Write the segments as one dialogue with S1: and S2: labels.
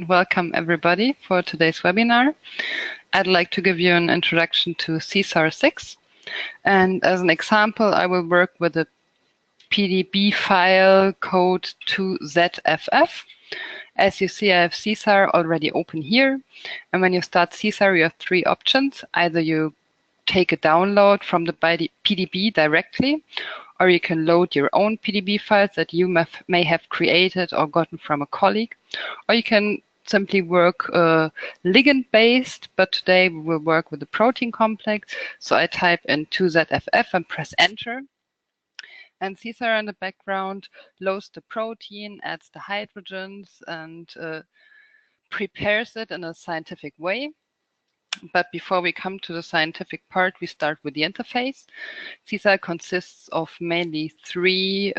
S1: Welcome everybody for today's webinar. I'd like to give you an introduction to SeeSAR 6. And as an example, I will work with the PDB file code 2ZFF. As you see, I have SeeSAR already open here. And when you start SeeSAR, you have three options. Either you take a download from the PDB directly, or you can load your own PDB files that you may have created or gotten from a colleague, or you can simply work ligand-based, but today we will work with the protein complex. So I type in 2ZFF and press enter. And SeeSAR in the background loads the protein, adds the hydrogens, and prepares it in a scientific way. But before we come to the scientific part, we start with the interface. SeeSAR consists of mainly three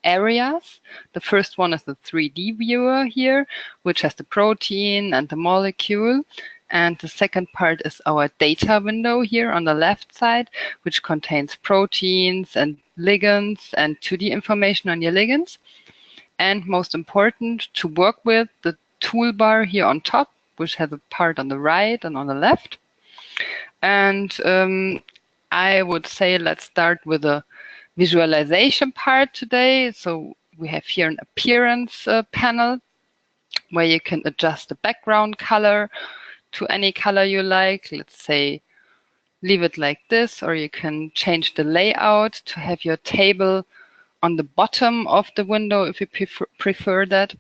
S1: areas. The first one is the 3D viewer here, which has the protein and the molecule. And the second part is our data window here on the left side, which contains proteins and ligands and 2D information on your ligands. And most important, to work with, the toolbar here on top, which has a part on the right and on the left. And I would say let's start with the visualization part today. So we have here an appearance panel where you can adjust the background color to any color you like. Let's say leave it like this, or you can change the layout to have your table on the bottom of the window if you prefer that,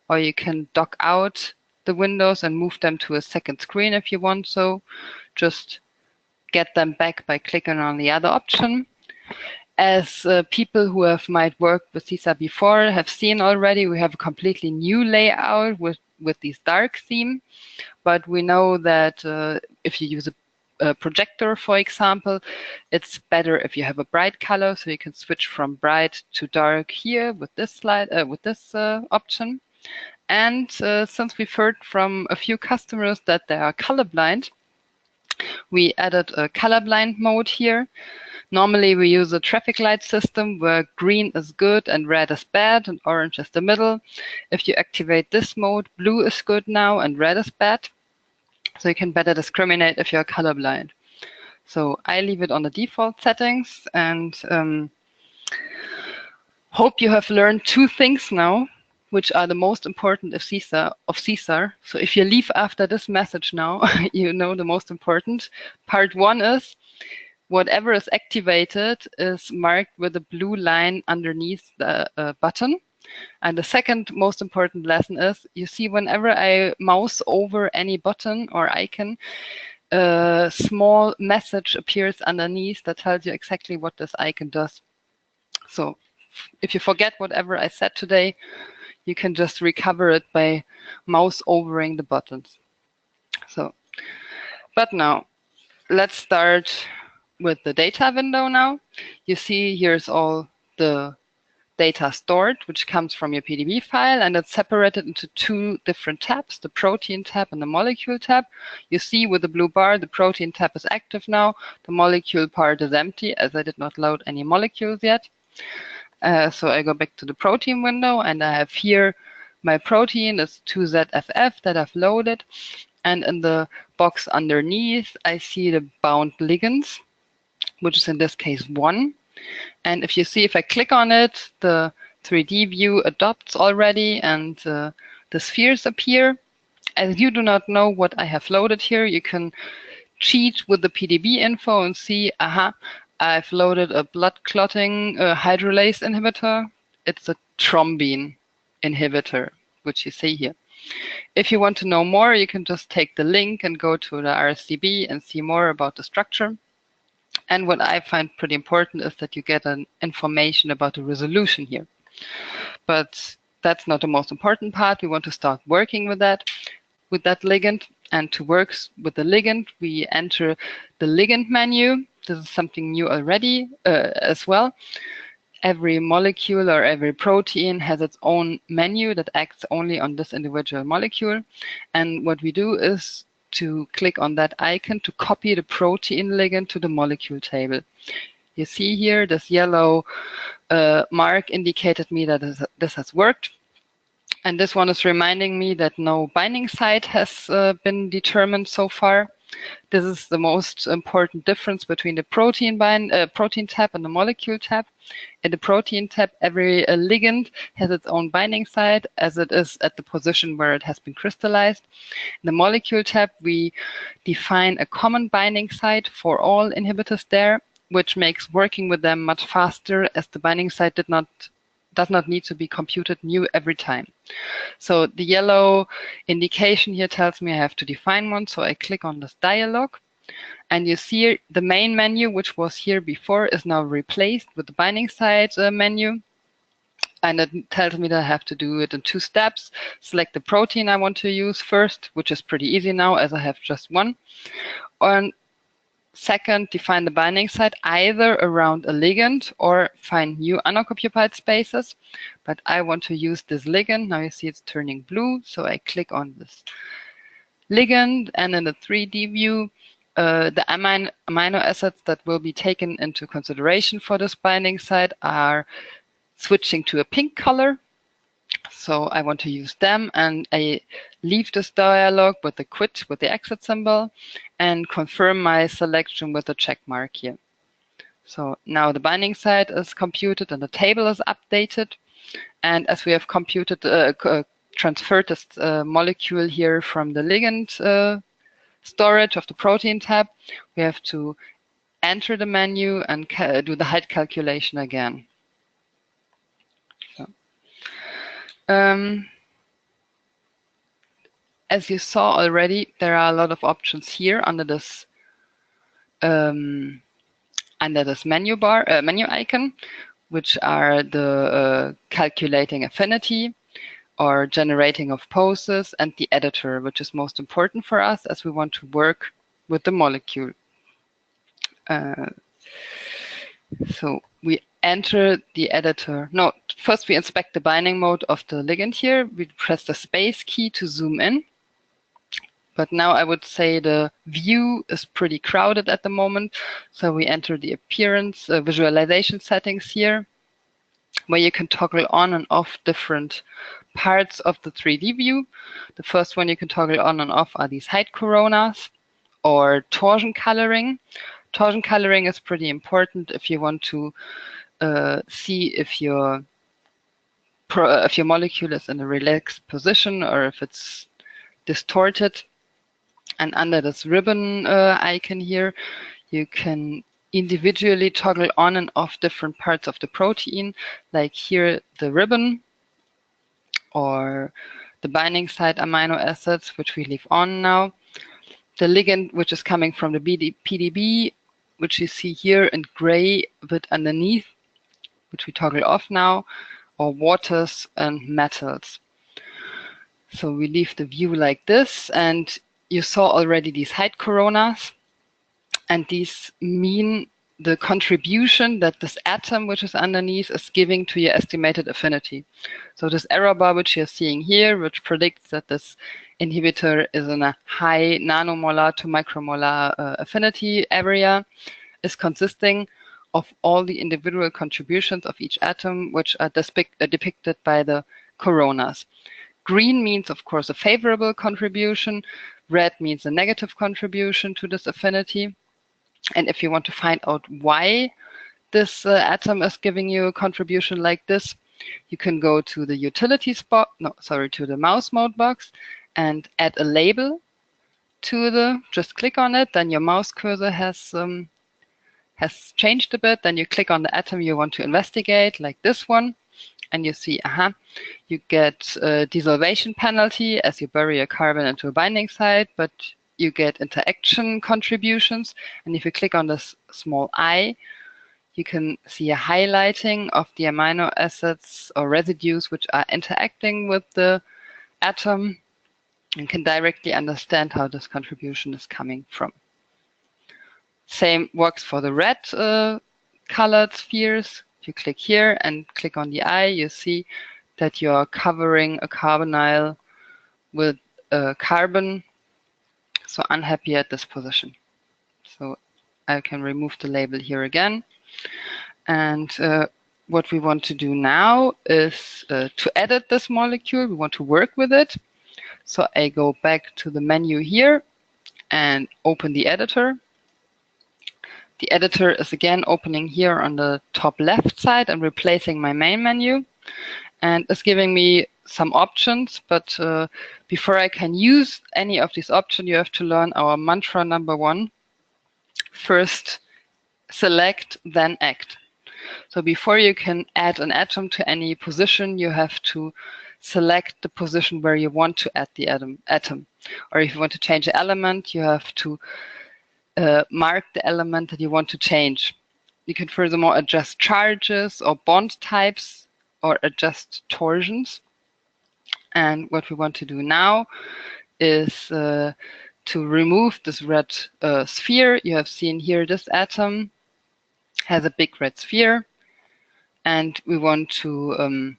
S1: or you can dock out the windows and move them to a second screen if you want. So just get them back by clicking on the other option. As people who might worked with SeeSAR before have seen already, we have a completely new layout with these dark theme. But we know that if you use a projector, for example, it's better if you have a bright color, so you can switch from bright to dark here with this option. And since we've heard from a few customers that they are colorblind, we added a colorblind mode here. Normally we use a traffic light system where green is good and red is bad and orange is the middle. If you activate this mode, blue is good now and red is bad. So you can better discriminate if you're colorblind. So I leave it on the default settings, and hope you have learned two things now, which are the most important of SeeSAR. So if you leave after this message now, you know the most important. Part one is whatever is activated is marked with a blue line underneath the button. And the second most important lesson is, you see whenever I mouse over any button or icon, a small message appears underneath that tells you exactly what this icon does. So if you forget whatever I said today, you can just recover it by mouse overing the buttons. So, but now let's start with the data window now. You see here's all the data stored, which comes from your PDB file, and it's separated into two different tabs, the protein tab and the molecule tab. You see with the blue bar, the protein tab is active now. The molecule part is empty, as I did not load any molecules yet. So I go back to the protein window, and I have here my protein is 2ZFF that I've loaded. And in the box underneath, I see the bound ligands, which is in this case 1. And if you see, if I click on it, the 3D view adopts already, and the spheres appear. As you do not know what I have loaded here, you can cheat with the PDB info and see, aha, I've loaded a blood clotting hydrolase inhibitor. It's a thrombin inhibitor, which you see here. If you want to know more, you can just take the link and go to the RSDB and see more about the structure. And what I find pretty important is that you get an information about the resolution here. But that's not the most important part. We want to start working with that ligand. And to work with the ligand, we enter the ligand menu. This is something new already as well. Every molecule or every protein has its own menu that acts only on this individual molecule. And what we do is to click on that icon to copy the protein ligand to the molecule table. You see here this yellow mark indicated me that this has worked. And this one is reminding me that no binding site has been determined so far. This is the most important difference between the protein tab and the molecule tab. In the protein tab, every ligand has its own binding site as it is at the position where it has been crystallized. In the molecule tab, we define a common binding site for all inhibitors there, which makes working with them much faster as the binding site does not need to be computed new every time. So the yellow indication here tells me I have to define one. So I click on this dialog, and you see the main menu, which was here before, is now replaced with the binding site menu. And it tells me that I have to do it in 2 steps. Select the protein I want to use first, which is pretty easy now as I have just one. And second, define the binding site either around a ligand or find new unoccupied spaces. But I want to use this ligand. Now you see it's turning blue. So I click on this ligand, and in the 3D view, the amino acids that will be taken into consideration for this binding site are switching to a pink color. So I want to use them, and I leave this dialog with the quit, with the exit symbol, and confirm my selection with a check mark here. So now the binding site is computed and the table is updated. And as we have computed, transferred this molecule here from the ligand storage of the protein tab, we have to enter the menu and do the height calculation again. As you saw already, there are a lot of options here under this menu bar, menu icon, which are the calculating affinity or generating of poses, and the editor, which is most important for us as we want to work with the molecule. So we enter the editor. No, first we inspect the binding mode of the ligand here. We press the space key to zoom in. But now I would say the view is pretty crowded at the moment. So we enter the appearance visualization settings here, where you can toggle on and off different parts of the 3D view. The first one you can toggle on and off are these height coronas or torsion coloring. Torsion coloring is pretty important if you want to see if your molecule is in a relaxed position or if it's distorted. And under this ribbon icon here, you can individually toggle on and off different parts of the protein, like here the ribbon or the binding site amino acids, which we leave on now. The ligand, which is coming from the PDB, which you see here in gray a bit underneath, which we toggle off now, or waters and metals. So we leave the view like this, and you saw already these height coronas, and these mean the contribution that this atom which is underneath is giving to your estimated affinity. So this error bar which you're seeing here, which predicts that this inhibitor is in a high nanomolar to micromolar affinity area, is consisting of all the individual contributions of each atom, which are depicted by the coronas. Green means, of course, a favorable contribution. Red means a negative contribution to this affinity. And if you want to find out why this atom is giving you a contribution like this, you can go to the to the mouse mode box and add a label to just click on it. Then your mouse cursor has changed a bit. Then you click on the atom you want to investigate, like this one. And you see, you get a desolvation penalty as you bury a carbon into a binding site, but you get interaction contributions. And if you click on this small I, you can see a highlighting of the amino acids or residues which are interacting with the atom, and can directly understand how this contribution is coming from. Same works for the red colored spheres. If you click here and click on the eye, you see that you're covering a carbonyl with a carbon, so unhappy at this position. So I can remove the label here again. And what we want to do now is to edit this molecule. We want to work with it. So I go back to the menu here and open the editor. The editor is again opening here on the top left side and replacing my main menu, and is giving me some options. But before I can use any of these options, you have to learn our mantra number 1. First select, then act. So before you can add an atom to any position, you have to select the position where you want to add the atom. Or if you want to change an element, you have to mark the element that you want to change. You can furthermore adjust charges or bond types or adjust torsions. And what we want to do now is to remove this red sphere. You have seen here this atom has a big red sphere, and we want to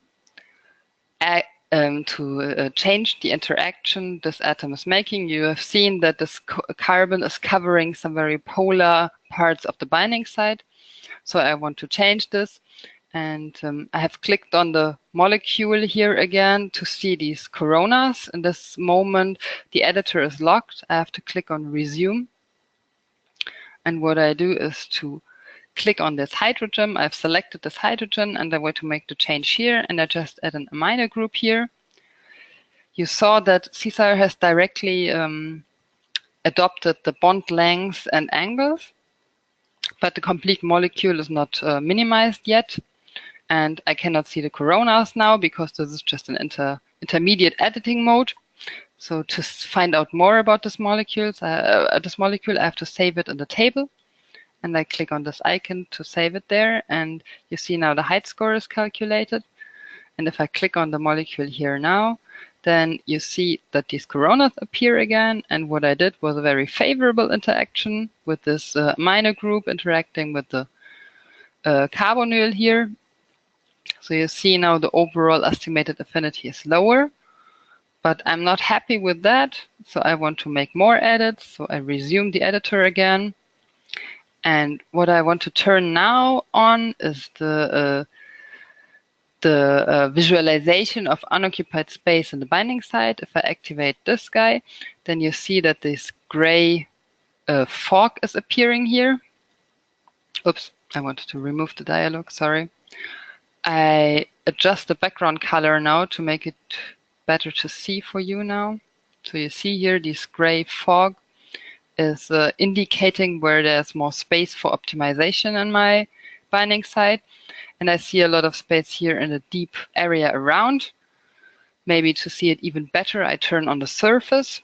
S1: change the interaction this atom is making. You have seen that this carbon is covering some very polar parts of the binding site. So I want to change this. And I have clicked on the molecule here again to see these coronas. In this moment, the editor is locked. I have to click on resume. And what I do is to click on this hydrogen. I've selected this hydrogen and I want to make the change here, and I just add an amino group here. You saw that SeeSAR has directly adopted the bond lengths and angles, but the complete molecule is not minimized yet. And I cannot see the coronas now because this is just an intermediate editing mode. So to find out more about this molecule, I have to save it in the table. And I click on this icon to save it there. And you see now the height score is calculated. And if I click on the molecule here now, then you see that these coronas appear again. And what I did was a very favorable interaction with this amino group interacting with the carbonyl here. So you see now the overall estimated affinity is lower. But I'm not happy with that. So I want to make more edits. So I resume the editor again. And what I want to turn now on is the visualization of unoccupied space in the binding site. If I activate this guy, then you see that this gray fog is appearing here. Oops, I wanted to remove the dialog, sorry. I adjust the background color now to make it better to see for you now. So you see here this gray fog is indicating where there's more space for optimization in my binding site. And I see a lot of space here in the deep area around. Maybe to see it even better, I turn on the surface,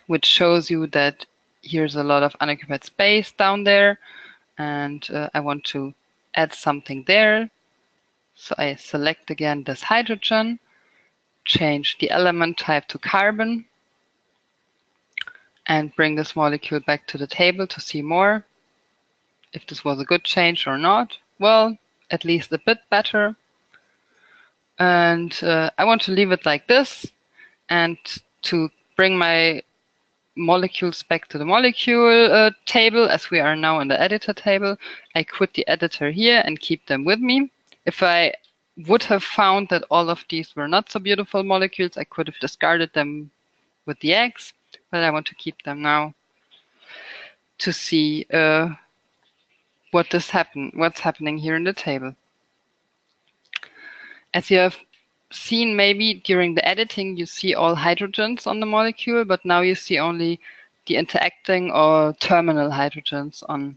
S1: which shows you that here's a lot of unoccupied space down there. And I want to add something there. So I select again this hydrogen, change the element type to carbon, and bring this molecule back to the table to see more. If this was a good change or not. Well, at least a bit better. And I want to leave it like this. And to bring my molecules back to the molecule table, as we are now in the editor table, I quit the editor here and keep them with me. If I would have found that all of these were not so beautiful molecules, I could have discarded them with the X. But I want to keep them now to see what's happening here in the table. As you have seen maybe during the editing, you see all hydrogens on the molecule, but now you see only the interacting or terminal hydrogens on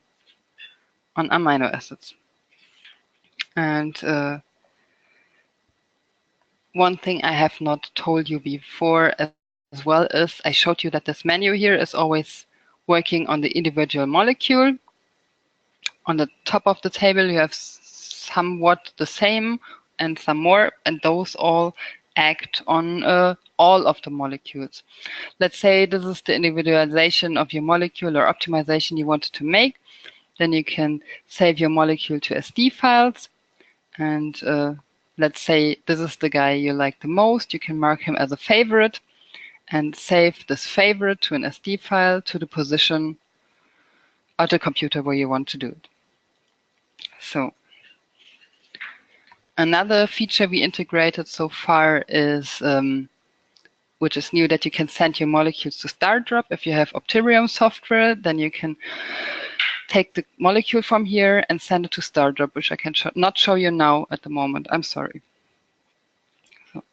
S1: amino acids. And one thing I have not told you before as well is I showed you that this menu here is always working on the individual molecule. On the top of the table, you have somewhat the same and some more, and those all act on all of the molecules. Let's say this is the individualization of your molecule or optimization you wanted to make. Then you can save your molecule to SD files. And let's say this is the guy you like the most. You can mark him as a favorite and save this favorite to an SD file to the position of the computer where you want to do it. So Another feature we integrated so far is, which is new, that you can send your molecules to StarDrop. If you have Optirium software, then you can take the molecule from here and send it to StarDrop, which I can not show you now at the moment. I'm sorry. So,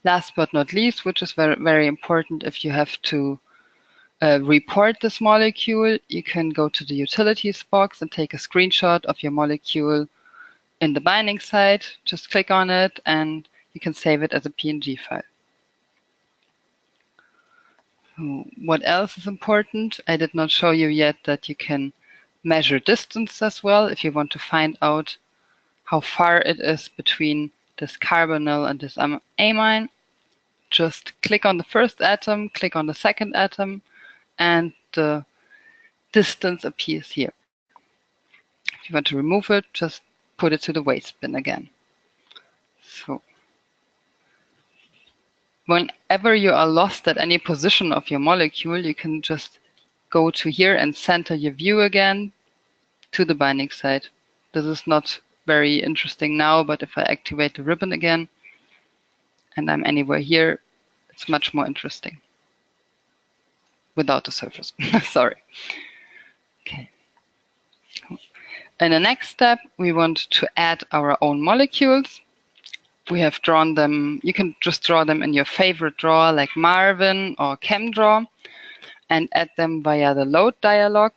S1: last but not least, which is very, very important, if you have to report this molecule, you can go to the utilities box and take a screenshot of your molecule in the binding site. Just click on it and you can save it as a PNG file. So what else is important? I did not show you yet that you can measure distance as well if you want to find out how far it is between this carbonyl and this amine. Just click on the first atom, click on the second atom, and the distance appears here. If you want to remove it, just put it to the waste bin again. So whenever you are lost at any position of your molecule, you can just go to here and center your view again to the binding site. This is not very interesting now, but if I activate the ribbon again and I'm anywhere here, it's much more interesting without the surface. Sorry. Okay. In the next step, we want to add our own molecules. We have drawn them. You can just draw them in your favorite drawer like Marvin or ChemDraw and add them via the load dialog.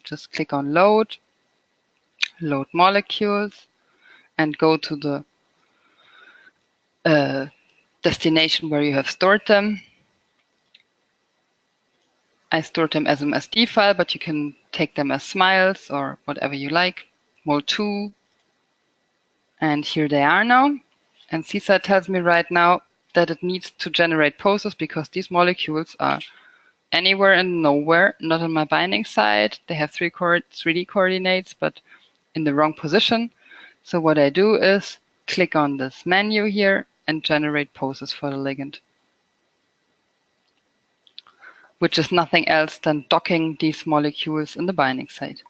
S1: Just click on load, load molecules, and go to the destination where you have stored them. I stored them as an SD file, but you can take them as smiles or whatever you like. Mol2. And here they are now. And SeeSAR tells me right now that it needs to generate poses because these molecules are anywhere and nowhere, not on my binding site. They have 3D coordinates, but in the wrong position. So what I do is click on this menu here and generate poses for the ligand, which is nothing else than docking these molecules in the binding site.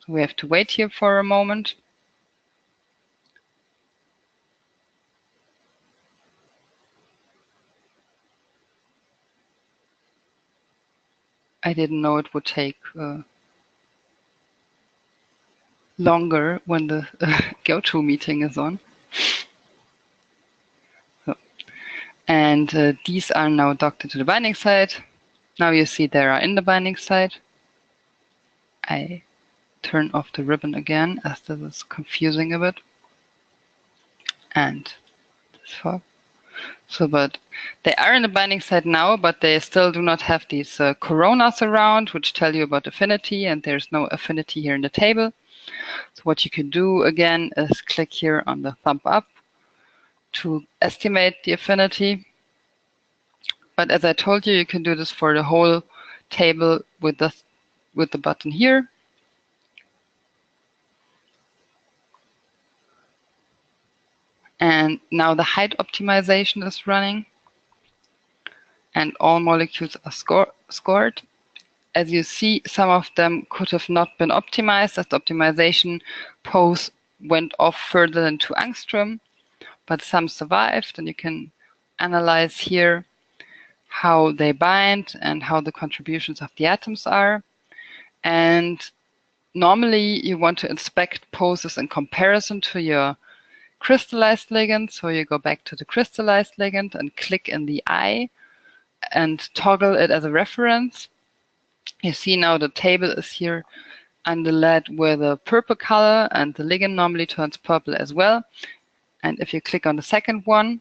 S1: So we have to wait here for a moment. I didn't know it would take longer when the go-to meeting is on. So, and these are now docked into the binding site. Now you see they are in the binding site. I turn off the ribbon again as this is confusing a bit. And this fog. So, but they are in the binding site now, but they still do not have these coronas around, which tell you about affinity, and there's no affinity here in the table. So what you can do again is click here on the thumb up to estimate the affinity. But as I told you, you can do this for the whole table with the button here. And now the height optimization is running and all molecules are scored. As you see, some of them could have not been optimized as the optimization pose went off further than 2 angstrom, but some survived, and you can analyze here how they bind and how the contributions of the atoms are. And normally you want to inspect poses in comparison to your crystallized ligand. So you go back to the crystallized ligand and click in the eye and toggle it as a reference. You see now the table is here underlaid with a purple color, and the ligand normally turns purple as well. And if you click on the second one,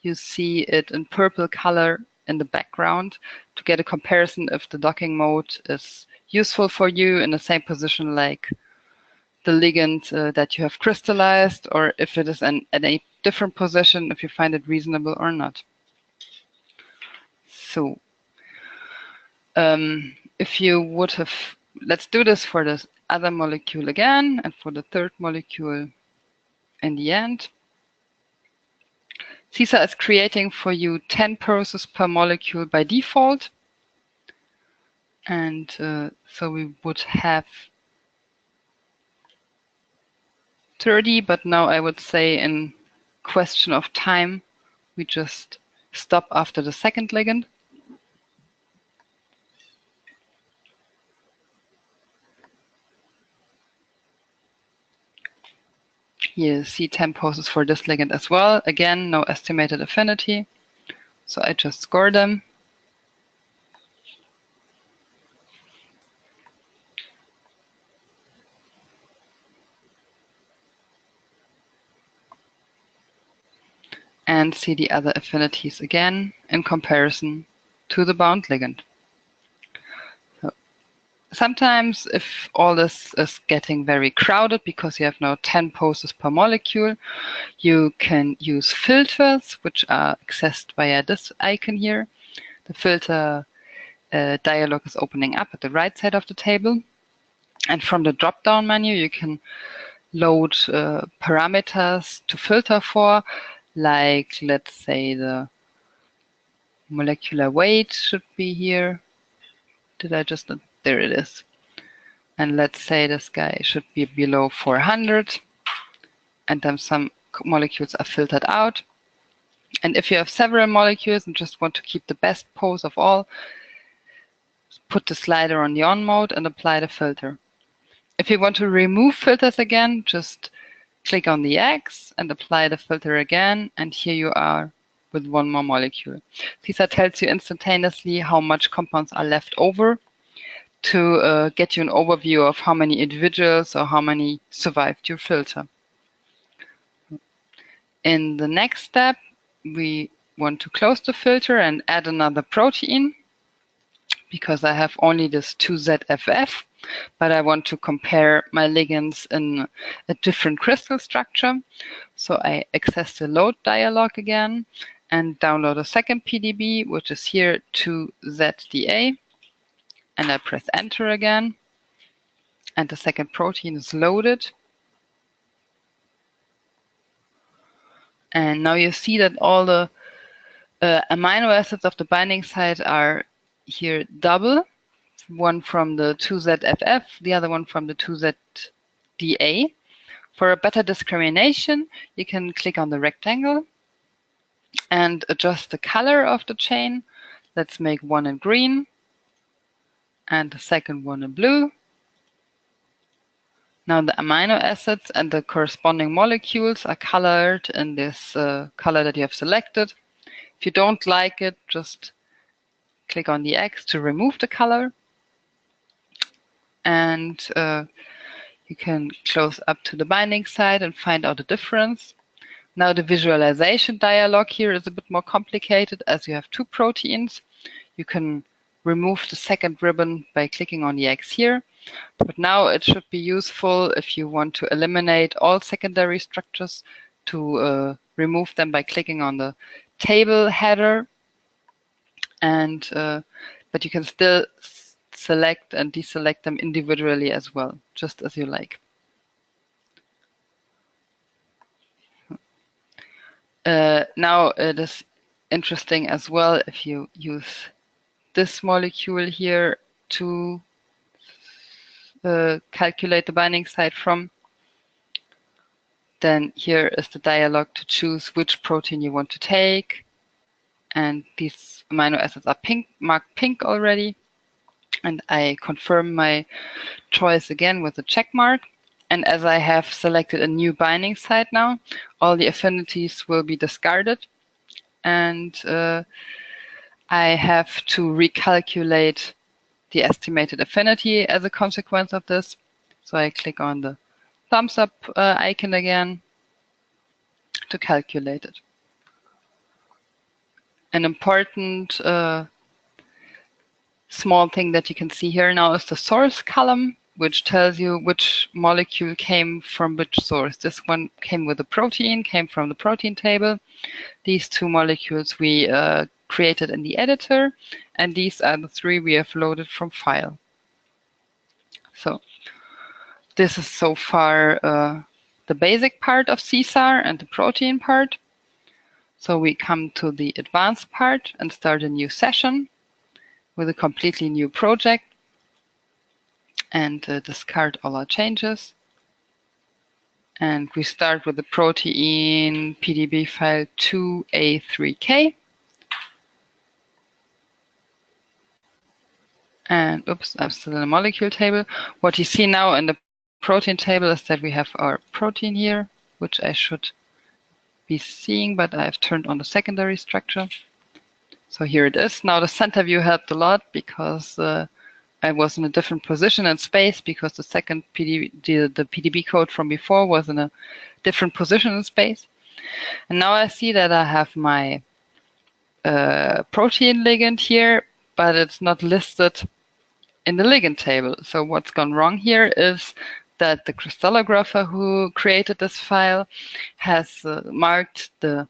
S1: you see it in purple color in the background to get a comparison if the docking mode is useful for you in the same position like the ligand that you have crystallized, or if it is at a different position, if you find it reasonable or not. So if you would have, let's do this for this other molecule again and for the third molecule in the end. SeeSAR is creating for you 10 poses per molecule by default. And so we would have 30, but now I would say in question of time, we just stop after the second ligand. Here you see 10 poses for this ligand as well. Again, no estimated affinity. So I just score them. And see the other affinities again in comparison to the bound ligand. So sometimes if all this is getting very crowded because you have now 10 poses per molecule, you can use filters, which are accessed via this icon here. The filter dialog is opening up at the right side of the table. And from the drop-down menu, you can load parameters to filter for, like, let's say the molecular weight should be here. Did I just, there it is. And let's say this guy should be below 400. And then some molecules are filtered out. And if you have several molecules and just want to keep the best pose of all, put the slider on the on mode and apply the filter. If you want to remove filters again, just click on the X and apply the filter again, and here you are with one more molecule. SeeSAR tells you instantaneously how much compounds are left over to get you an overview of how many individuals or how many survived your filter. In the next step, we want to close the filter and add another protein, because I have only this 2ZFF, but I want to compare my ligands in a different crystal structure. So I access the load dialog again and download a second PDB, which is here 2ZDA, and I press enter again, and the second protein is loaded. And now you see that all the amino acids of the binding site are here double, one from the 2ZFF, the other one from the 2ZDA. For a better discrimination, you can click on the rectangle and adjust the color of the chain. Let's make one in green and the second one in blue. Now the amino acids and the corresponding molecules are colored in this color that you have selected. If you don't like it, just click on the X to remove the color. And you can close up to the binding site and find out the difference. Now the visualization dialog here is a bit more complicated, as you have two proteins. You can remove the second ribbon by clicking on the X here. But now it should be useful if you want to eliminate all secondary structures to remove them by clicking on the table header. And but you can still select and deselect them individually as well, just as you like. Now it is interesting as well if you use this molecule here to calculate the binding site from. Then here is the dialog to choose which protein you want to take. And these amino acids are marked pink already. And I confirm my choice again with a check mark. And as I have selected a new binding site now, all the affinities will be discarded. And I have to recalculate the estimated affinity as a consequence of this. So I click on the thumbs up icon again to calculate it. An important small thing that you can see here now is the source column, which tells you which molecule came from which source. This one came with a protein, came from the protein table. These two molecules we created in the editor, and these are the three we have loaded from file. So this is so far the basic part of SeeSAR and the protein part. So we come to the advanced part and start a new session with a completely new project and discard all our changes. And we start with the protein PDB file 2A3K. And oops, I'm still in the molecule table. What you see now in the protein table is that we have our protein here, which I should be seeing, but I've turned on the secondary structure. So here it is. Now the center view helped a lot because I was in a different position in space because the second the PDB code from before was in a different position in space. And now I see that I have my protein ligand here, but it's not listed in the ligand table. So what's gone wrong here is that the crystallographer who created this file has marked the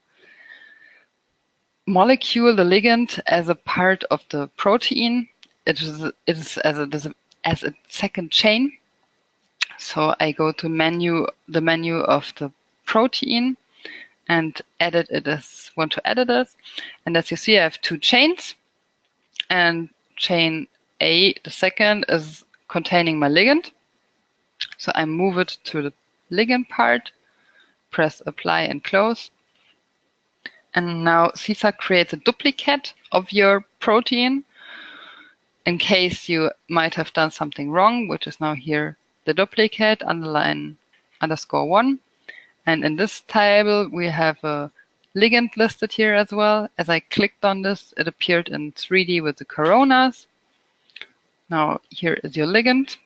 S1: molecule, the ligand, as a part of the protein. It is as a second chain. So I go to the menu of the protein and edit it as want to edit it. And as you see, I have two chains, and chain A, the second, is containing my ligand. So I move it to the ligand part, press apply and close. And now SeeSAR creates a duplicate of your protein in case you might have done something wrong, which is now here the duplicate _1. And in this table, we have a ligand listed here as well. As I clicked on this, it appeared in 3D with the coronas. Now here is your ligand.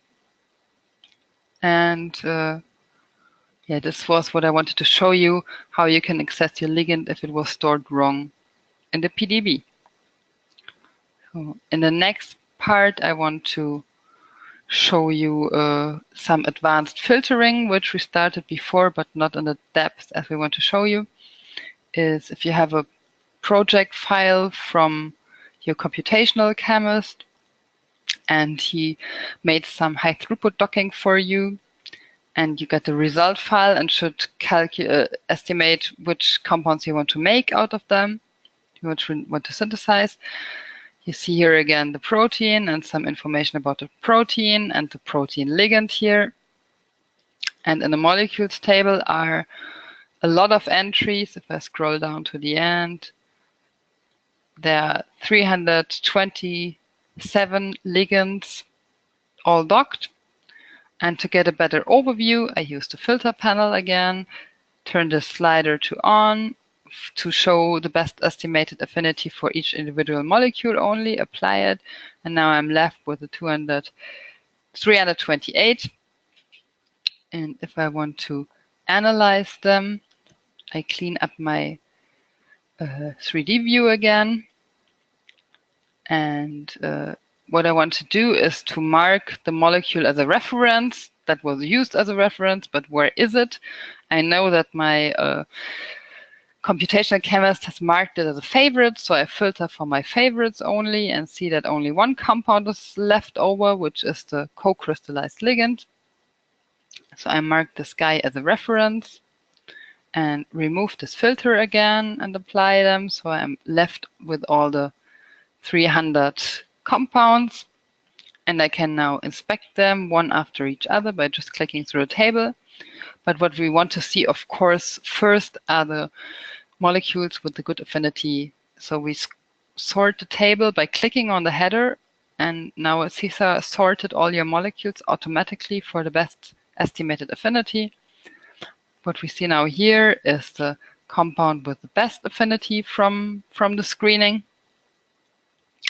S1: And yeah, this was what I wanted to show you, how you can access your ligand if it was stored wrong in the PDB. So in the next part, I want to show you some advanced filtering, which we started before, but not in the depth as we want to show you, is if you have a project file from your computational chemist and he made some high throughput docking for you, and you get the result file and should estimate which compounds you want to make out of them, you want to synthesize. You see here again the protein and some information about the protein and the protein ligand here. And in the molecules table are a lot of entries. If I scroll down to the end, there are 327 ligands all docked. And to get a better overview, I use the filter panel again, turn the slider to on to show the best estimated affinity for each individual molecule only, apply it, and now I'm left with the 328. And if I want to analyze them, I clean up my 3D view again. And what I want to do is to mark the molecule as a reference that was used as a reference, but where is it? I know that my computational chemist has marked it as a favorite, so I filter for my favorites only and see that only one compound is left over, which is the co-crystallized ligand. So I mark this guy as a reference and remove this filter again and apply them. So I'm left with all the 300 compounds, and I can now inspect them one after each other by just clicking through a table. But what we want to see, of course, first are the molecules with the good affinity. So we sort the table by clicking on the header, and now SeeSAR sorted all your molecules automatically for the best estimated affinity. What we see now here is the compound with the best affinity from the screening.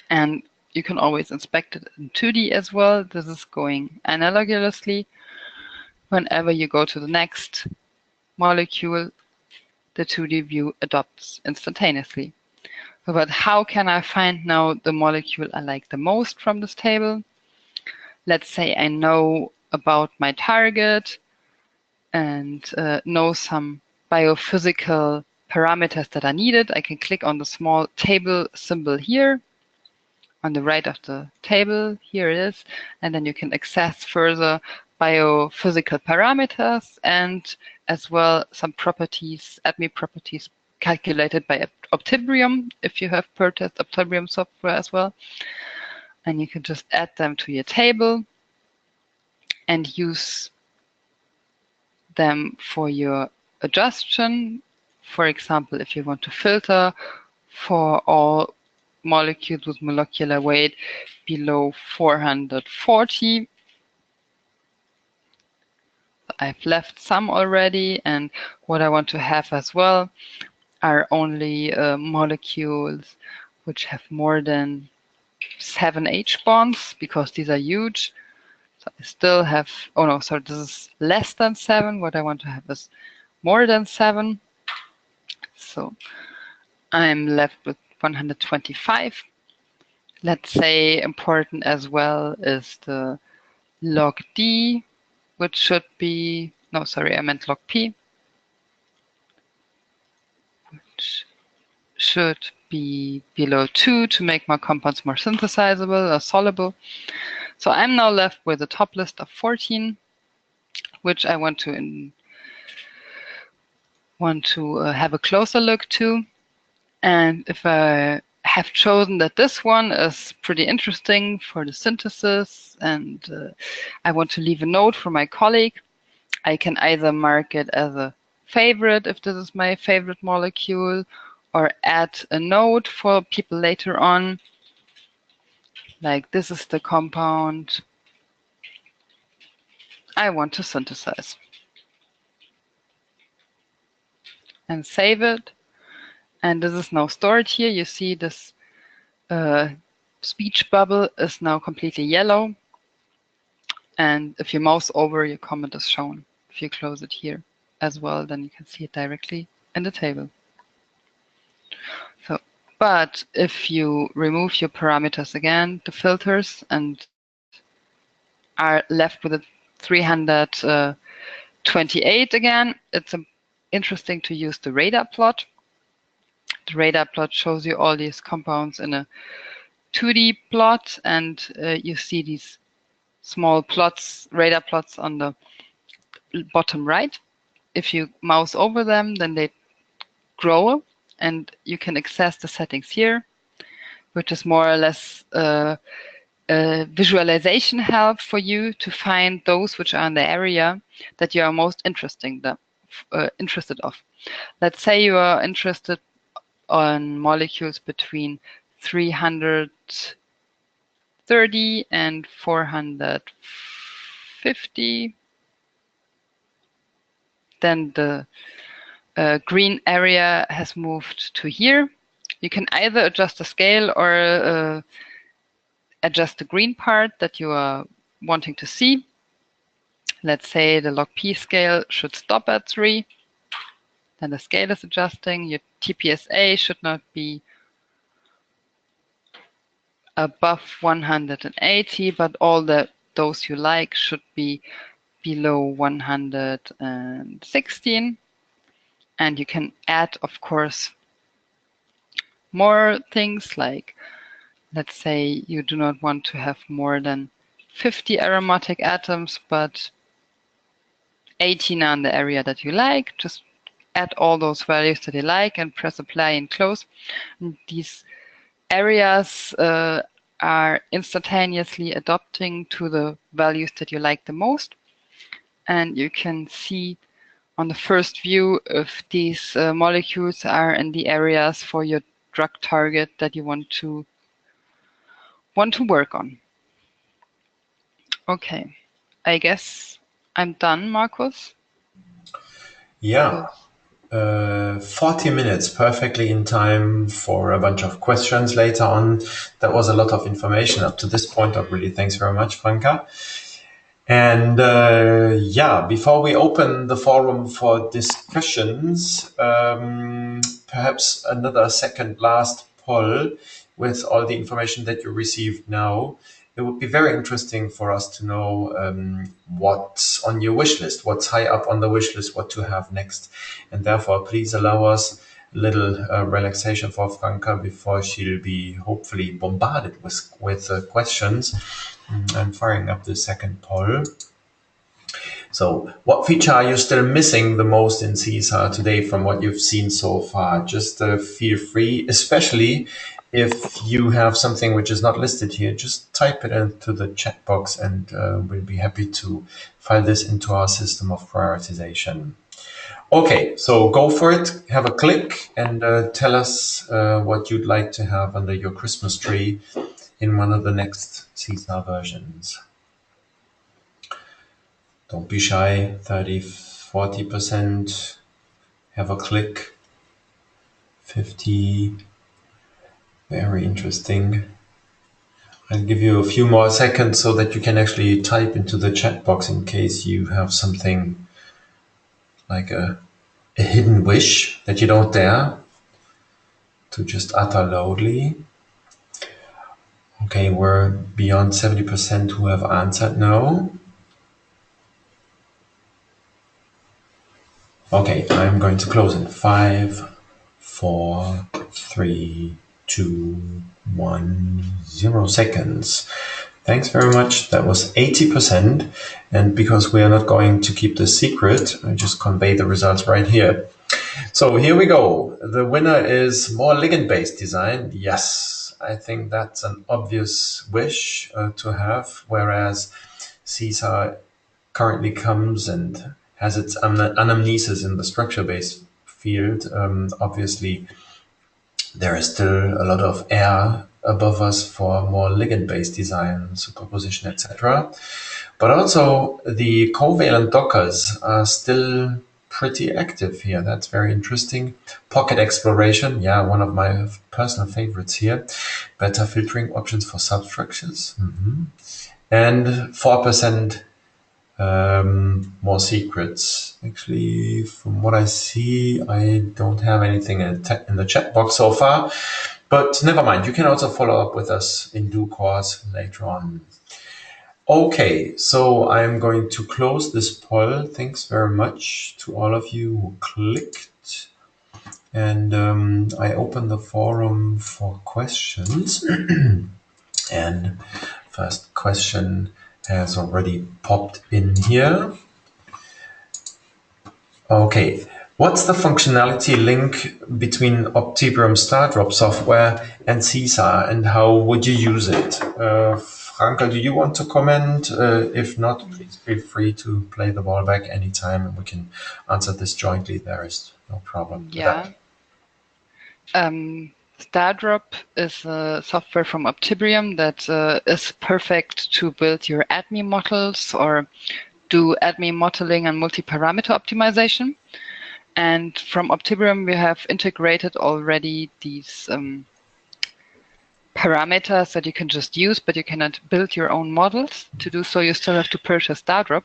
S1: And you can always inspect it in 2D as well. This is going analogously. Whenever you go to the next molecule, the 2D view adopts instantaneously. But how can I find now the molecule I like the most from this table? Let's say I know about my target and know some biophysical parameters that are needed. I can click on the small table symbol here on the right of the table. Here it is. And then you can access further biophysical parameters and as well some properties, ADME properties calculated by Optibrium, if you have purchased Optibrium software as well. And you can just add them to your table and use them for your adjustment. For example, if you want to filter for all molecules with molecular weight below 440. I've left some already, and what I want to have as well are only molecules which have more than 7 H bonds, because these are huge. So I still have, oh no, sorry, this is less than 7. What I want to have is more than 7. So I'm left with 125. Let's say important as well is the log D, which should be, no, sorry, I meant log P, which should be below 2 to make my compounds more synthesizable or soluble. So I'm now left with a top list of 14, which I want to have a closer look to. And if I have chosen that this one is pretty interesting for the synthesis and I want to leave a note for my colleague, I can either mark it as a favorite if this is my favorite molecule, or add a note for people later on, like this is the compound I want to synthesize. And save it. And this is now stored here. You see this speech bubble is now completely yellow. And if you mouse over, your comment is shown. If you close it here as well, then you can see it directly in the table. So, but if you remove your parameters again, the filters, and are left with a 328 again, it's interesting to use the radar plot. The radar plot shows you all these compounds in a 2D plot, and you see these small plots, radar plots on the bottom right. If you mouse over them, then they grow, and you can access the settings here, which is more or less visualization help for you to find those which are in the area that you are most interested of. Let's say you are interested on molecules between 330 and 450. Then the green area has moved to here. You can either adjust the scale or adjust the green part that you are wanting to see. Let's say the log P scale should stop at 3. Then the scale is adjusting. Your TPSA should not be above 180, but all those you like should be below 116. And you can add, of course, more things, like let's say you do not want to have more than 50 aromatic atoms, but 18 are in the area that you like. Just add all those values that you like and press apply and close. And these areas are instantaneously adapting to the values that you like the most. And you can see on the first view if these molecules are in the areas for your drug target that you want to work on. Okay, I guess I'm done, Markus.
S2: Yeah, 40 minutes, perfectly in time for a bunch of questions later on. That was a lot of information up to this point. Really, thanks very much, Franka. And yeah, before we open the forum for discussions, perhaps another second last poll with all the information that you received now. It would be very interesting for us to know what's on your wish list, what's high up on the wish list, what to have next. And therefore, please allow us a little relaxation for Franka before she'll be hopefully bombarded with questions. I'm firing up the second poll. So, what feature are you still missing the most in SeeSAR today from what you've seen so far? Just feel free, especially if you have something which is not listed here, just type it into the chat box and we'll be happy to file this into our system of prioritization. Okay, so go for it, have a click, and tell us what you'd like to have under your Christmas tree in one of the next SeeSAR versions. Don't be shy, 30, 40%, have a click, 50, very interesting. I'll give you a few more seconds so that you can actually type into the chat box in case you have something like a hidden wish that you don't dare to just utter loudly. Okay, we're beyond 70% who have answered no. Okay, I'm going to close in 5, 4, 3, 2, 1, 0 seconds. Thanks very much. That was 80%. And because we are not going to keep this secret, I just convey the results right here. So here we go. The winner is more ligand-based design. Yes, I think that's an obvious wish to have, whereas SeeSAR currently comes and has its anamnesis in the structure-based field. Obviously, there is still a lot of air above us for more ligand-based design, superposition, etc. But also the covalent Dockers are still pretty active here. That's very interesting. Pocket exploration, yeah, one of my personal favorites here. Better filtering options for substructures. And 4% more secrets. Actually, from what I see, I don't have anything in the chat box so far. But never mind, you can also follow up with us in due course later on. Okay, so I'm going to close this poll. Thanks very much to all of you who clicked. And I open the forum for questions. And first question has already popped in here. Okay, what's the functionality link between Optibrium StarDrop software and SeeSAR, and how would you use it? Franka, do you want to comment? If not, please feel free to play the ball back anytime and we can answer this jointly. There is no problem.
S1: Yeah. StarDrop is a software from Optibrium that is perfect to build your ADME models or do ADME modeling and multi-parameter optimization. And from Optibrium, we have integrated already these parameters that you can just use, but you cannot build your own models. To do so, you still have to purchase StarDrop.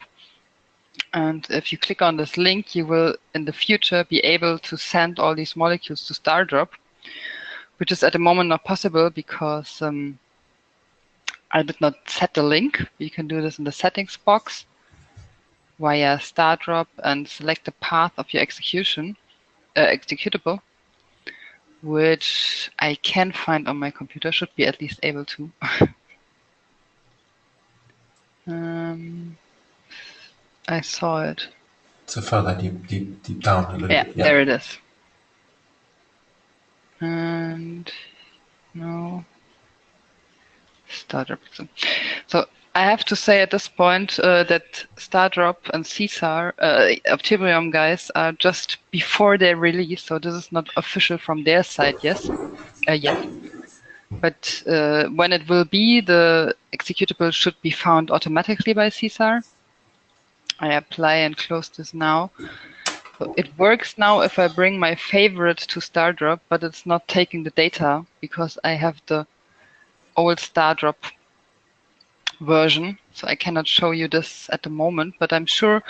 S1: And if you click on this link, you will, in the future, be able to send all these molecules to StarDrop, which is at the moment not possible because I did not set the link. You can do this in the settings box via StarDrop and select the path of your executable, which I can find on my computer, should be at least able to. I saw it.
S2: So further deep down a little bit.
S1: Yeah, there it is. And no, StarDrop. So I have to say at this point that StarDrop and SeeSAR, Optibrium guys, are just before their release, so this is not official from their side yet. But when it will be, the executable should be found automatically by SeeSAR. I apply and close this now. So it works now if I bring my favorite to StarDrop, but it's not taking the data because I have the old StarDrop version. So I cannot show you this at the moment, but I'm sure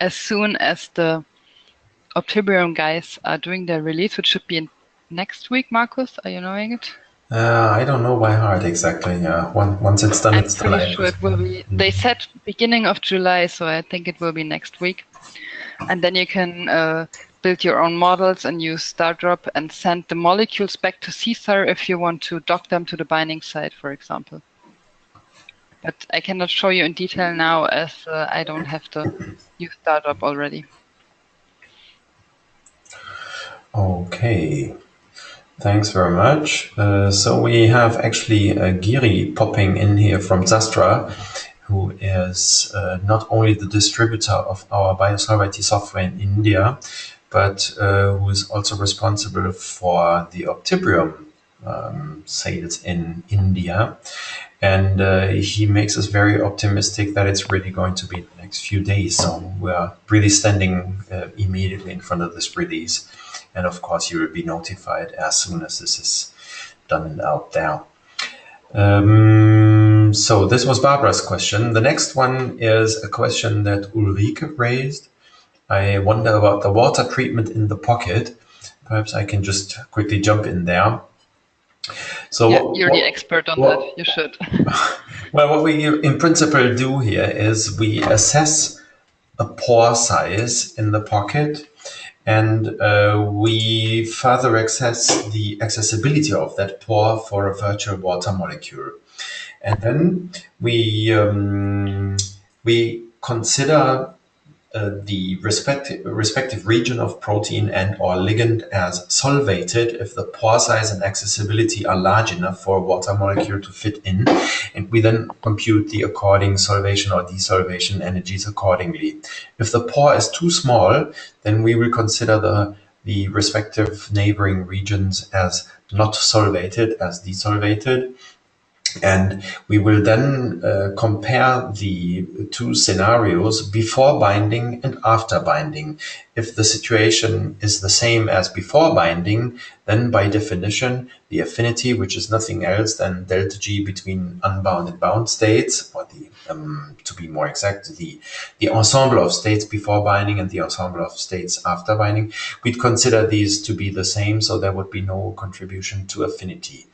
S1: as soon as the Optibrium guys are doing their release, which should be next week, Markus, are you knowing it?
S2: I don't know by heart exactly. Yeah, once it's done, it's done.
S1: I'm pretty sure it will be. They said beginning of July, so I think it will be next week. And then you can build your own models and use StarDrop and send the molecules back to SeeSAR if you want to dock them to the binding site, for example. But I cannot show you in detail now as I don't have the new StarDrop already.
S2: Okay. Thanks very much. So we have actually Giri popping in here from Zastra, who is not only the distributor of our biosolvity software in India, but who is also responsible for the Optibrium sales in India. And he makes us very optimistic that it's really going to be the next few days. So we're really standing immediately in front of this release. And of course, you will be notified as soon as this is done and out there. So this was Barbara's question. The next one is a question that Ulrike raised. I wonder about the water treatment in the pocket. Perhaps I can just quickly jump in there. So
S1: yeah, you're the expert on that. You should.
S2: Well, what we in principle do here is we assess a pore size in the pocket, and we further assess the accessibility of that pore for a virtual water molecule. And then we consider the respective region of protein and or ligand as solvated if the pore size and accessibility are large enough for a water molecule to fit in, and we then compute the according solvation or desolvation energies accordingly. If the pore is too small, then we will consider the respective neighboring regions as not solvated, as desolvated. And we will then compare the two scenarios before binding and after binding. If the situation is the same as before binding, then by definition, the affinity, which is nothing else than delta G between unbound and bound states, or to be more exact, the ensemble of states before binding and the ensemble of states after binding, we'd consider these to be the same, so there would be no contribution to affinity.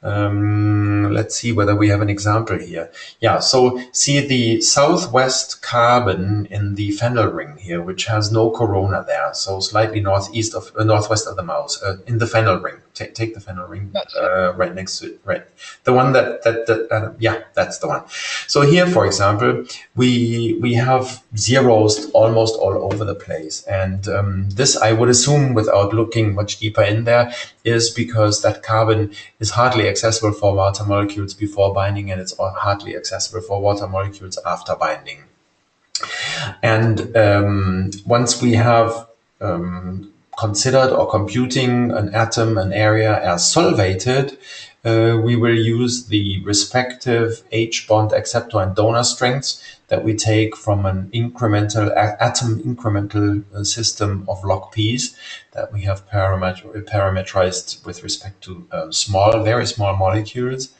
S2: Let's see whether we have an example here. Yeah, so see the southwest carbon in the Fennel ring here, which has no corona there, so slightly northwest of the mouse in the Fennel ring. Take the Fennel ring right next to it, right? The one yeah, that's the one. So here, for example, we have zeros almost all over the place, and this I would assume, without looking much deeper in there, is because that carbon is hardly accessible for water molecules before binding, and it's hardly accessible for water molecules after binding. And once we have considered or computing an atom, an area as solvated, we will use the respective H bond acceptor and donor strengths that we take from an incremental atom incremental system of log P's that we have parameterized with respect to very small molecules,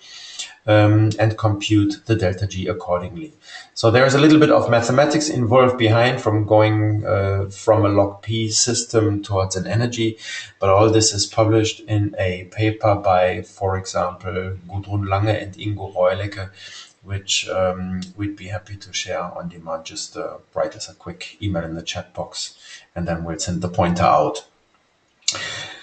S2: and compute the delta G accordingly. So there's a little bit of mathematics involved behind from going from a log P system towards an energy, but all this is published in a paper by, for example, Gudrun Lange and Ingo Reulecke, which we'd be happy to share on demand. Just write us a quick email in the chat box, and then we'll send the pointer out.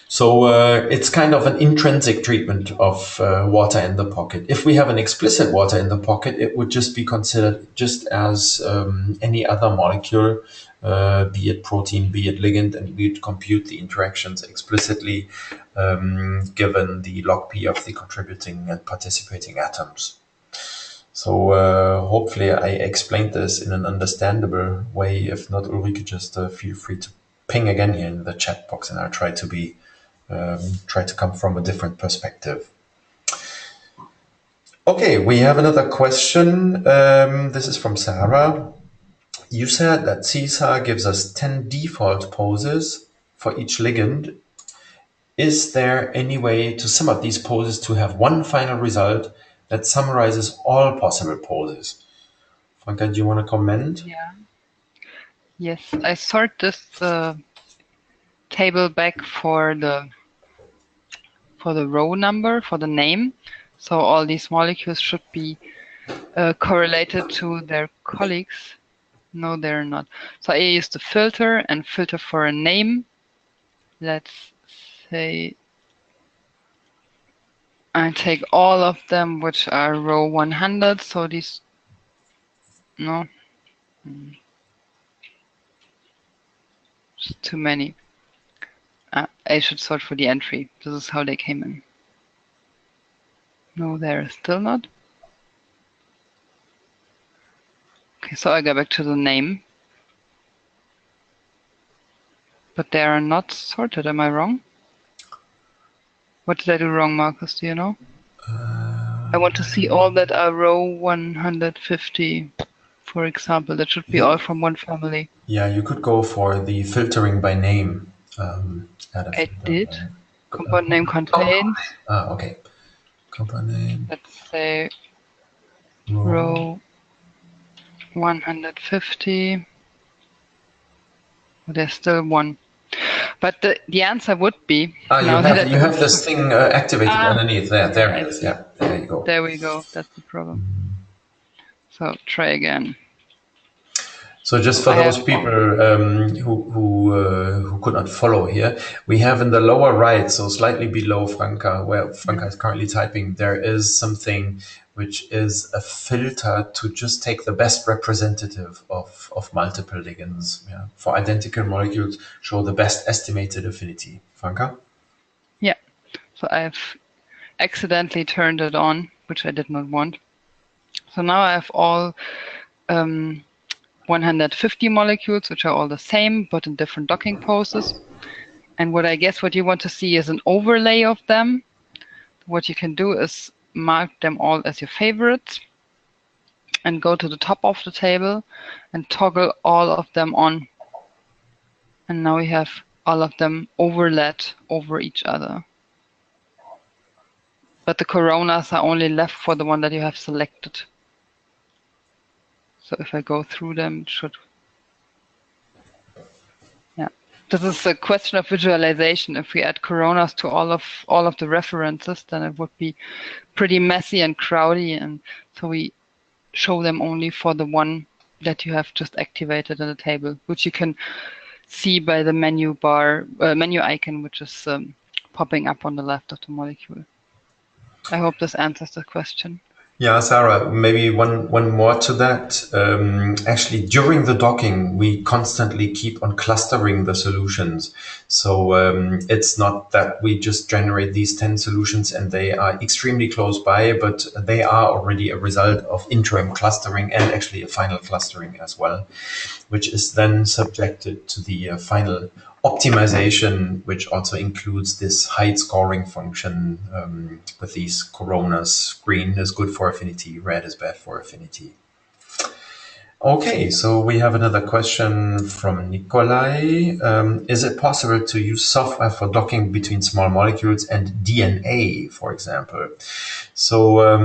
S2: So it's kind of an intrinsic treatment of water in the pocket. If we have an explicit water in the pocket, it would just be considered just as any other molecule, be it protein, be it ligand, and we'd compute the interactions explicitly given the log P of the contributing and participating atoms. So hopefully I explained this in an understandable way. If not, Ulrike, just feel free to ping again here in the chat box, and I'll try to come from a different perspective. Okay, we have another question. This is from Sarah. You said that SeeSAR gives us 10 default poses for each ligand. Is there any way to sum up these poses to have one final result that summarizes all possible poses? Franka, do you want to comment?
S1: Yeah. Yes, I sort this table back for the row number, for the name. So all these molecules should be correlated to their colleagues. No, they're not. So I use the filter and filter for a name. Let's say I take all of them, which are row 100. So these, no, it's too many. I should sort for the entry. This is how they came in. No, there is still not. Okay, so I go back to the name. But they are not sorted, am I wrong? What did I do wrong, Marcus? Do you know? I want to see all that are row 150, for example. That should be all from one family.
S2: Yeah, you could go for the filtering by name.
S1: I did. Compound name contains.
S2: Okay. Compound name.
S1: Let's say row 150. There's still one. But the answer would be...
S2: you have this thing activated underneath. There it is. Yeah, there you go.
S1: There we go. That's the problem. So try again.
S2: So just for those people who could not follow here, we have in the lower right, so slightly below Franka, where Franka is currently typing, there is something which is a filter to just take the best representative of multiple ligands. Yeah. For identical molecules, show the best estimated affinity. Franka?
S1: Yeah. So I've accidentally turned it on, which I did not want. So now I have all 150 molecules, which are all the same, but in different docking poses. And what you want to see is an overlay of them. What you can do is mark them all as your favorites and go to the top of the table and toggle all of them on. And now we have all of them overlaid over each other. But the coronas are only left for the one that you have selected. So if I go through them, it should... Yeah. This is a question of visualization. If we add coronas to all of the references, then it would be pretty messy and crowdy. And so we show them only for the one that you have just activated in the table, which you can see by the menu icon, which is popping up on the left of the molecule. I hope this answers the question.
S2: Yeah, Sarah, maybe one more to that. Actually, during the docking, we constantly keep on clustering the solutions. So it's not that we just generate these 10 solutions and they are extremely close by, but they are already a result of interim clustering and actually a final clustering as well, which is then subjected to the final optimization, which also includes this height scoring function with these coronas. Green is good for affinity, red is bad for affinity. Okay, so we have another question from Nikolai. Is it possible to use software for docking between small molecules and DNA, for example? So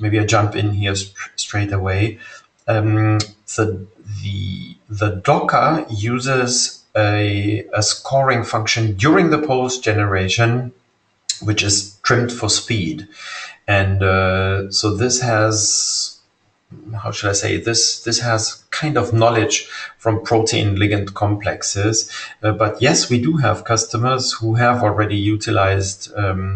S2: maybe I jump in here straight away. The Docker uses a scoring function during the pose generation, which is trimmed for speed. And so this has, how should I say, this has kind of knowledge from protein ligand complexes. But yes, we do have customers who have already utilized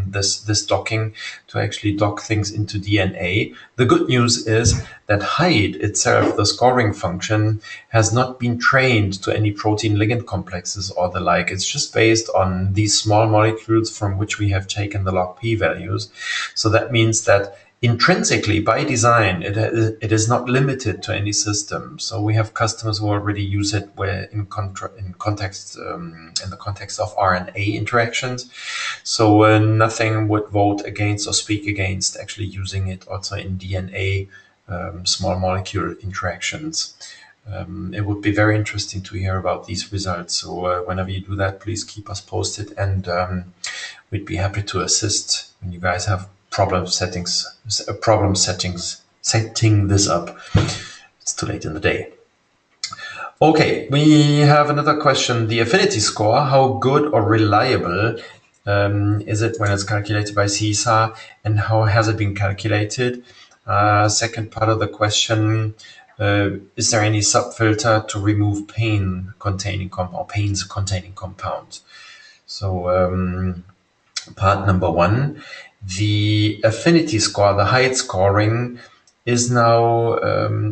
S2: this docking to actually dock things into DNA. The good news is that height itself, the scoring function, has not been trained to any protein ligand complexes or the like. It's just based on these small molecules from which we have taken the log P values. So that means that intrinsically, by design, it is not limited to any system. So we have customers who already use it where in the context of RNA interactions. So nothing would vote against or speak against actually using it also in DNA small molecule interactions. It would be very interesting to hear about these results. So whenever you do that, please keep us posted, and we'd be happy to assist when you guys have setting this up. It's too late in the day. Okay, we have another question. The affinity score, how good or reliable is it when it's calculated by SeeSAR, and how has it been calculated? Second part of the question, is there any subfilter to remove pains containing compounds? So part number one, the affinity score, the height scoring, is now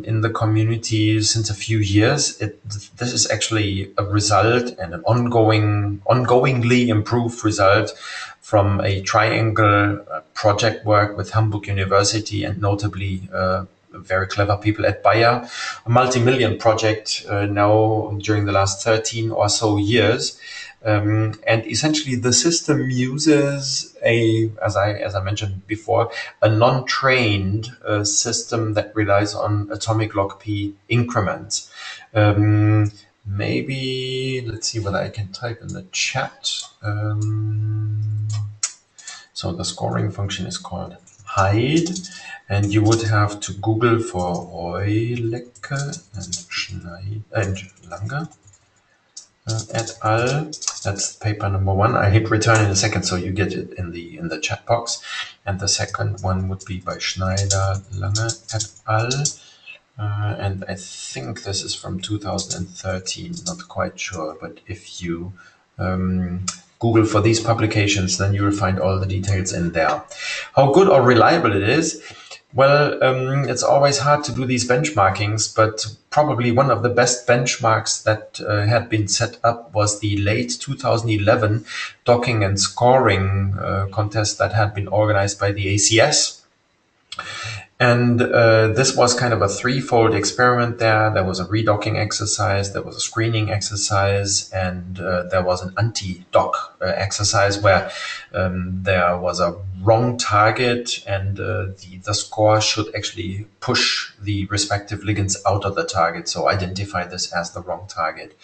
S2: in the community since a few years. This is actually a result and an ongoingly improved result from a triangle project work with Hamburg University and notably very clever people at Bayer, a multi-million project now during the last 13 or so years. And essentially, the system uses as I mentioned before, a non-trained system that relies on atomic log p increments. Maybe let's see what I can type in the chat. So the scoring function is called hide, and you would have to Google for Reulecke and Lange et al. That's paper number 1. I hit return in a second, so you get it in the chat box. And the second one would be by Schneider, Lange et al. And I think this is from 2013. Not quite sure, but if you Google for these publications, then you will find all the details in there. How good or reliable it is? Well, it's always hard to do these benchmarkings, but probably one of the best benchmarks that had been set up was the late 2011 docking and scoring contest that had been organized by the ACS. And this was kind of a threefold experiment there. There was a redocking exercise, there was a screening exercise, and there was an anti-dock exercise where there was a wrong target and the score should actually push the respective ligands out of the target. So identify this as the wrong target.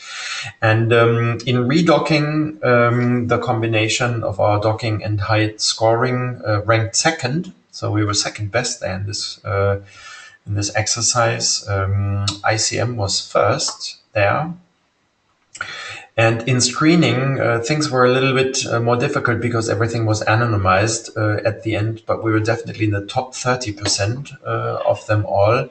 S2: And in redocking, the combination of our docking and hide scoring ranked second. So we were second best there in this exercise. ICM was first there. And in screening, things were a little bit more difficult because everything was anonymized at the end, but we were definitely in the top 30% of them all.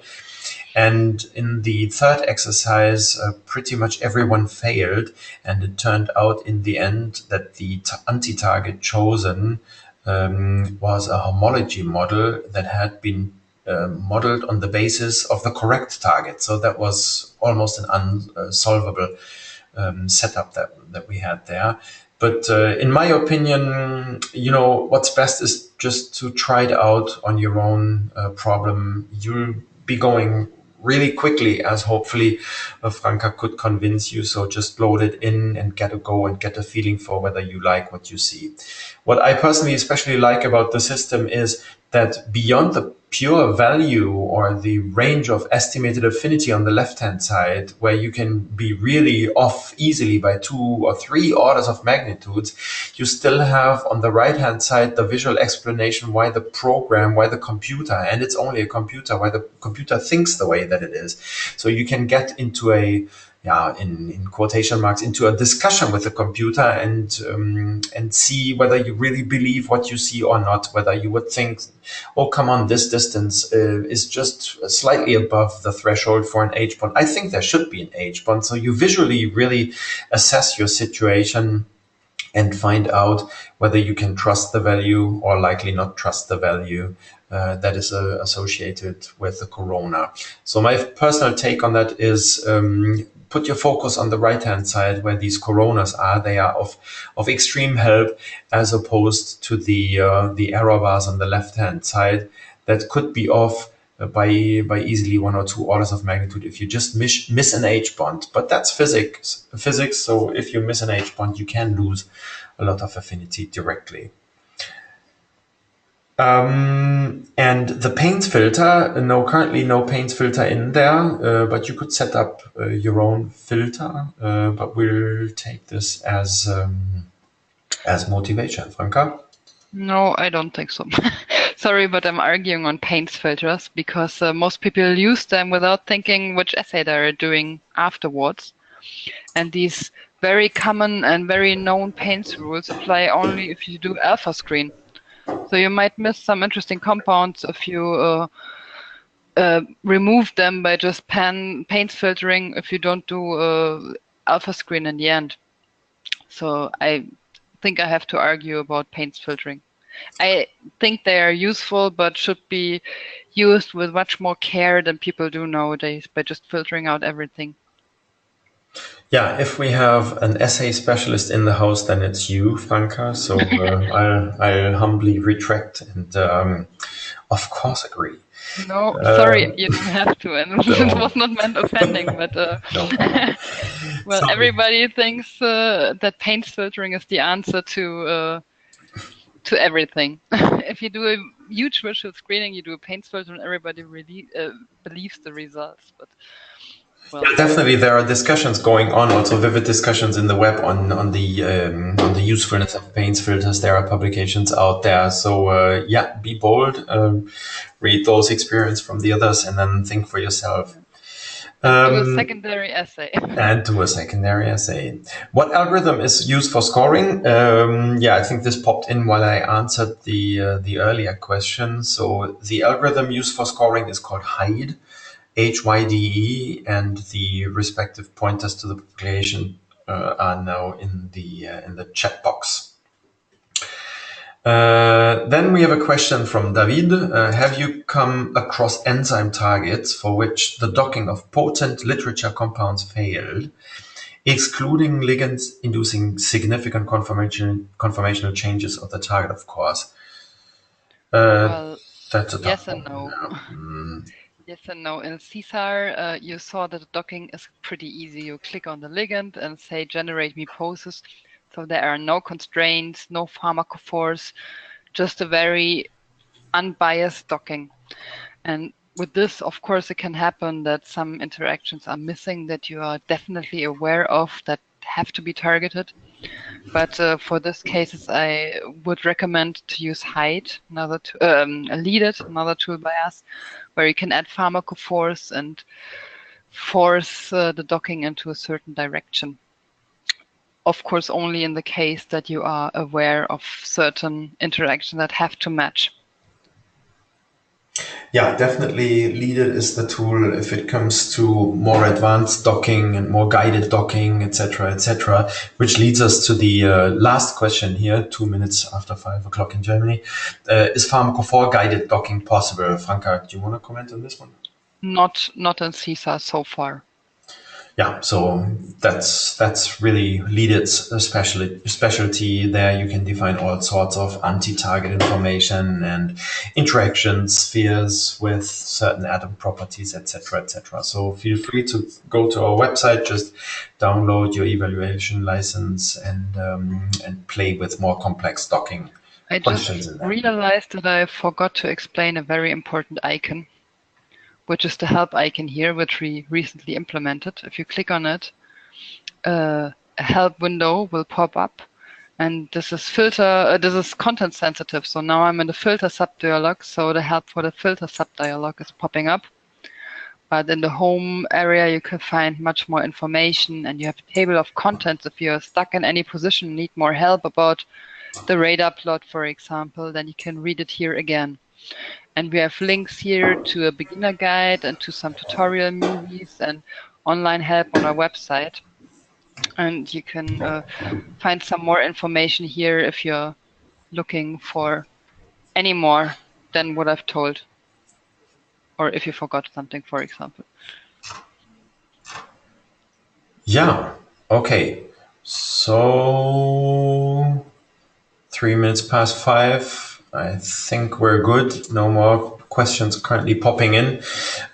S2: And in the third exercise, pretty much everyone failed. And it turned out in the end that the anti-target chosen was a homology model that had been modeled on the basis of the correct target. So that was almost an unsolvable setup that we had there. But in my opinion, what's best is just to try it out on your own problem. You'll be going really quickly, as hopefully Franka could convince you. So just load it in and get a go and get a feeling for whether you like what you see. What I personally especially like about the system is that beyond the pure value or the range of estimated affinity on the left-hand side, where you can be really off easily by 2 or 3 orders of magnitudes, you still have on the right-hand side the visual explanation why the program, why the computer, and it's only a computer, why the computer thinks the way that it is. So you can get into in quotation marks, into a discussion with the computer and see whether you really believe what you see or not, whether you would think, oh, come on, this distance is just slightly above the threshold for an H-bond. I think there should be an H-bond. So you visually really assess your situation and find out whether you can trust the value or likely not trust the value that is associated with the corona. So my personal take on that is put your focus on the right-hand side where these coronas are. They are of extreme help as opposed to the error bars on the left-hand side that could be off by easily 1 or 2 orders of magnitude if you just miss an H-bond. But that's physics. So if you miss an H-bond, you can lose a lot of affinity directly. And the paints filter, currently no paints filter in there, but you could set up your own filter, but we'll take this as motivation. Franka?
S1: No, I don't think so. Sorry, but I'm arguing on paints filters because most people use them without thinking which assay they're doing afterwards. And these very common and very known paints rules apply only if you do alpha screen. So you might miss some interesting compounds if you remove them by just paints filtering if you don't do alpha screen in the end. So I think I have to argue about paints filtering. I think they are useful, but should be used with much more care than people do nowadays by just filtering out everything.
S2: Yeah, if we have an essay specialist in the house, then it's you, Franka. So I'll humbly retract and, of course, agree.
S1: No, sorry, you don't have to, and it
S2: No,
S1: was not meant offending, but
S2: no problem.
S1: well,
S2: Sorry.
S1: everybody thinks that paint filtering is the answer to everything. If you do a huge visual screening, you do a paint filter, and everybody really believes the results. But well,
S2: Yeah, definitely, there are discussions going on, also vivid discussions in the web on the usefulness of paint filters. There are publications out there. So yeah, be bold, read those experience from the others, and then think for yourself.
S1: and do a
S2: Um,
S1: secondary essay.
S2: and do a secondary essay. What algorithm is used for scoring? Yeah, I think this popped in while I answered the earlier question. So the algorithm used for scoring is called HYDE, HYDE, and the respective pointers to the publication are now in the chat box. Then we have a question from David. Have you come across enzyme targets for which the docking of potent literature compounds failed, excluding ligands inducing significant conformational changes of the target, of course?
S1: Well,
S2: That's a tough
S1: yes and
S2: one.
S1: no.
S2: Mm.
S1: Yes and no. In SeeSAR, you saw that the docking is pretty easy. You click on the ligand and say generate me poses. So there are no constraints, no pharmacophores, just a very unbiased docking. And with this, of course, it can happen that some interactions are missing that you are definitely aware of that have to be targeted. But for this cases, I would recommend to use HYDE, LEADIT, another tool by us, where you can add pharmacophores and force the docking into a certain direction. Of course, only in the case that you are aware of certain interactions that have to match.
S2: Yeah, definitely LeadIt is the tool if it comes to more advanced docking and more guided docking, etc., which leads us to the last question here, 2 minutes after 5 o'clock in Germany. Is pharmacophore guided docking possible? Franka, do you want to comment on this one?
S1: Not in SeeSAR so far.
S2: Yeah, so that's really LeadIt's specialty. There you can define all sorts of anti-target information and interaction spheres with certain atom properties, etc. So feel free to go to our website, just download your evaluation license and play with more complex docking
S1: I
S2: questions
S1: just
S2: in there.
S1: realized that I forgot to explain a very important icon, which is the help icon here, which we recently implemented. If you click on it, a help window will pop up, and this is content sensitive. So now I'm in the filter subdialog, so the help for the filter subdialog is popping up. But in the home area, you can find much more information, and you have a table of contents. If you're stuck in any position, need more help about the radar plot, for example, then you can read it here again. And we have links here to a beginner guide and to some tutorial movies and online help on our website. And you can find some more information here if you're looking for any more than what I've told, or if you forgot something, for example.
S2: Yeah. Okay. So 3 minutes past 5. I think we're good. No more questions currently popping in.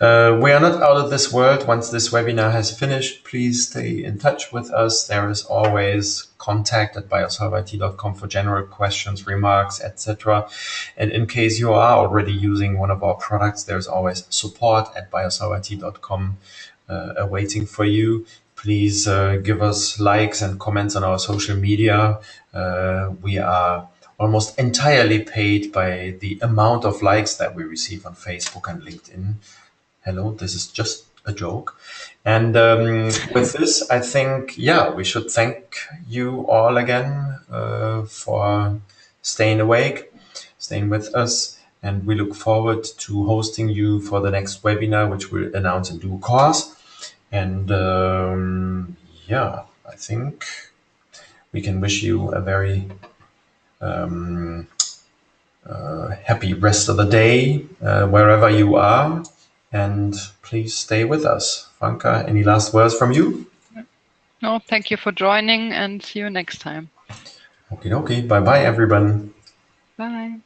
S2: We are not out of this world. Once this webinar has finished, please stay in touch with us. There is always contact@biosolveit.com for general questions, remarks, etc. And in case you are already using one of our products, there's always support@biosolveit.com awaiting for you. Please give us likes and comments on our social media. We are almost entirely paid by the amount of likes that we receive on Facebook and LinkedIn. Hello, this is just a joke. And with this, I think, yeah, we should thank you all again for staying awake, staying with us. And we look forward to hosting you for the next webinar, which we'll announce in due course. And yeah, I think we can wish you a very happy rest of the day wherever you are, and please stay with us. Franka, any last words from you?
S1: No, thank you for joining, and see you next time.
S2: Okay, bye bye everyone.
S1: Bye.